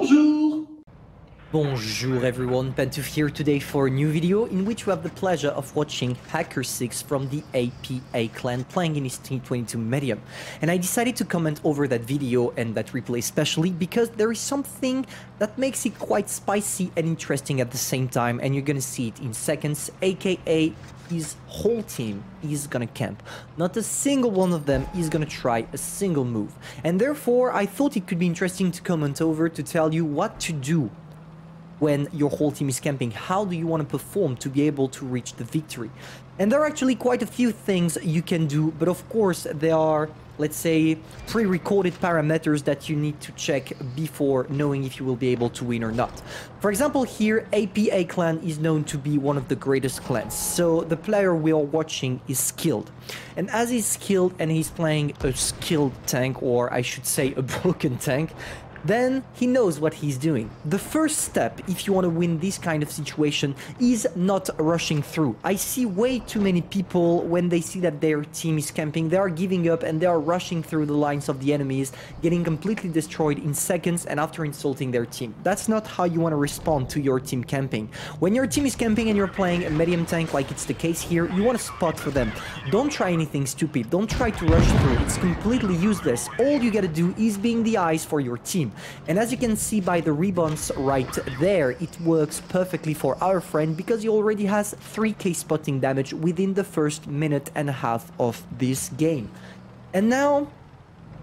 Bonjour! Bonjour everyone, Pantoufleee here today for a new video in which we have the pleasure of watching Hacker6 from the APA clan playing in his T22 medium. And I decided to comment over that video and that replay especially because there is something that makes it quite spicy and interesting at the same time, and you're gonna see it in seconds, aka his whole team is gonna camp. Not a single one of them is gonna try a single move. And therefore I thought it could be interesting to comment over to tell you what to do when your whole team is camping. How do you want to perform to be able to reach the victory? And there are actually quite a few things you can do, but of course there are, let's say, pre-recorded parameters that you need to check before knowing if you will be able to win or not. For example, here APA clan is known to be one of the greatest clans, so the player we are watching is skilled. And as he's skilled and he's playing a skilled tank, or I should say a broken tank, then he knows what he's doing. The first step, if you want to win this kind of situation, is not rushing through. I see way too many people, when they see that their team is camping, they are giving up and they are rushing through the lines of the enemies, getting completely destroyed in seconds and after insulting their team. That's not how you want to respond to your team camping. When your team is camping and you're playing a medium tank like it's the case here, you want to spot for them. Don't try anything stupid. Don't try to rush through. It's completely useless. All you gotta do is being the eyes for your team. And as you can see by the ribbons right there, it works perfectly for our friend because he already has 3k spotting damage within the first minute and a half of this game. And now,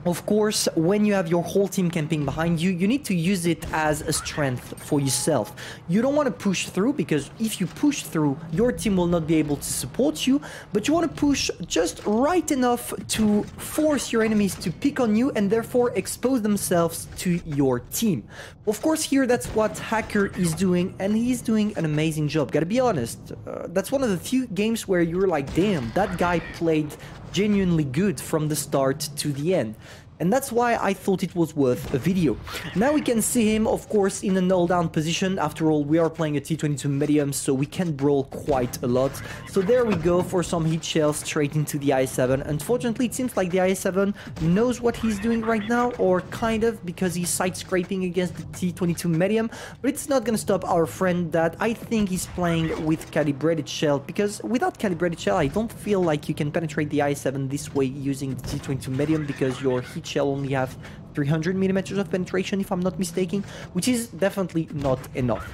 of course, when you have your whole team camping behind you, you need to use it as a strength for yourself. You don't want to push through, because if you push through, your team will not be able to support you, but you want to push just right enough to force your enemies to pick on you and therefore expose themselves to your team. Of course, here that's what Hacker is doing, and he's doing an amazing job. Gotta be honest, that's one of the few games where you're like, damn, that guy played genuinely good from the start to the end. And that's why I thought it was worth a video. Now we can see him, of course, in a null down position. After all, we are playing a T22 medium, so we can brawl quite a lot. So there we go for some hit shells straight into the i7. Unfortunately, it seems like the i7 knows what he's doing right now, or kind of, because he's side scraping against the T22 medium. But it's not gonna stop our friend that I think he's playing with calibrated shell, because without calibrated shell, I don't feel like you can penetrate the i7 this way using the T22 medium, because your hit shell only have 300 millimeters of penetration, if I'm not mistaken, which is definitely not enough.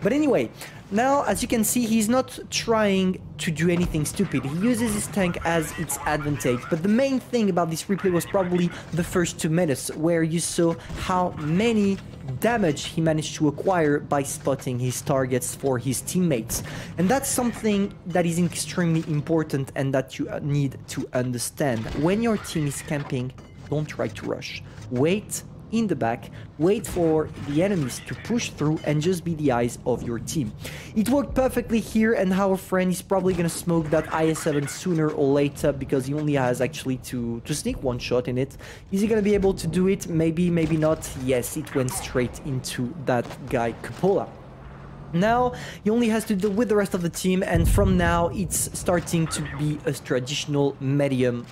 But anyway, now as you can see, he's not trying to do anything stupid. He uses his tank as its advantage. But the main thing about this replay was probably the first 2 minutes, where you saw how many damage he managed to acquire by spotting his targets for his teammates. And that's something that is extremely important and that you need to understand. When your team is camping, don't try to rush. Wait in the back, wait for the enemies to push through and just be the eyes of your team. It worked perfectly here, and our friend is probably gonna smoke that IS-7 sooner or later, because he only has actually to sneak one shot in it. Is he gonna be able to do it? Maybe, maybe not. Yes, it went straight into that guy Cupola. Now he only has to deal with the rest of the team, and from now it's starting to be a traditional medium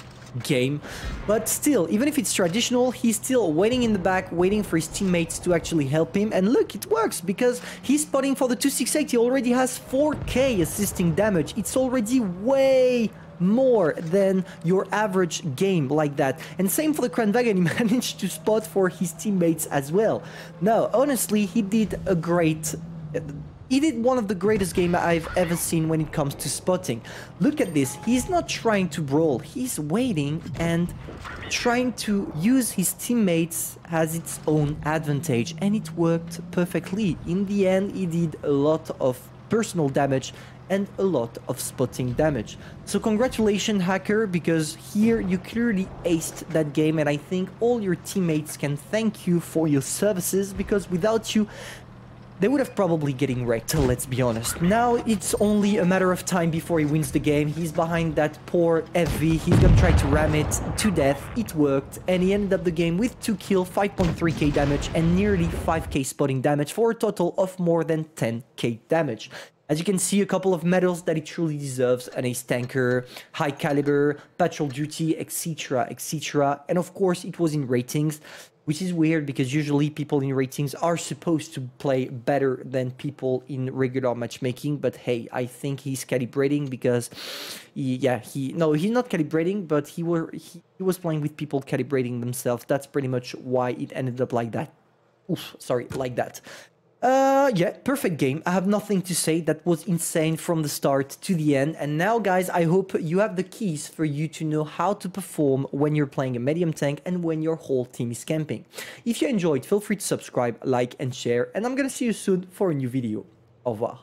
game. But still, even if it's traditional, he's still waiting in the back, waiting for his teammates to actually help him. And look, it works, because he's spotting for the 268. He already has 4k assisting damage. It's already way more than your average game like that. And same for the Kranwagen, he managed to spot for his teammates as well. No, honestly, he did a great... He did one of the greatest games I've ever seen when it comes to spotting. Look at this. He's not trying to brawl. He's waiting and trying to use his teammates as its own advantage. And it worked perfectly. In the end, he did a lot of personal damage and a lot of spotting damage. So congratulations, Hacker, because here you clearly aced that game. And I think all your teammates can thank you for your services, because without you, they would have probably getting wrecked, let's be honest. Now it's only a matter of time before he wins the game. He's behind that poor FV. He's gonna try to ram it to death. It worked, and he ended up the game with 2 kills, 5.3k damage, and nearly 5k spotting damage, for a total of more than 10k damage. As you can see, a couple of medals that he truly deserves: an ace tanker, high caliber, patrol duty, etc, etc. And of course, it was in ratings. which is weird because usually people in ratings are supposed to play better than people in regular matchmaking. But hey, I think he's calibrating because, he's not calibrating, but he was playing with people calibrating themselves. That's pretty much why it ended up like that. Oof, sorry, like that. Yeah, perfect game. I have nothing to say. That was insane from the start to the end. And now, guys, I hope you have the keys for you to know how to perform when you're playing a medium tank and when your whole team is camping. If you enjoyed, feel free to subscribe, like, and share. And I'm gonna see you soon for a new video. Au revoir.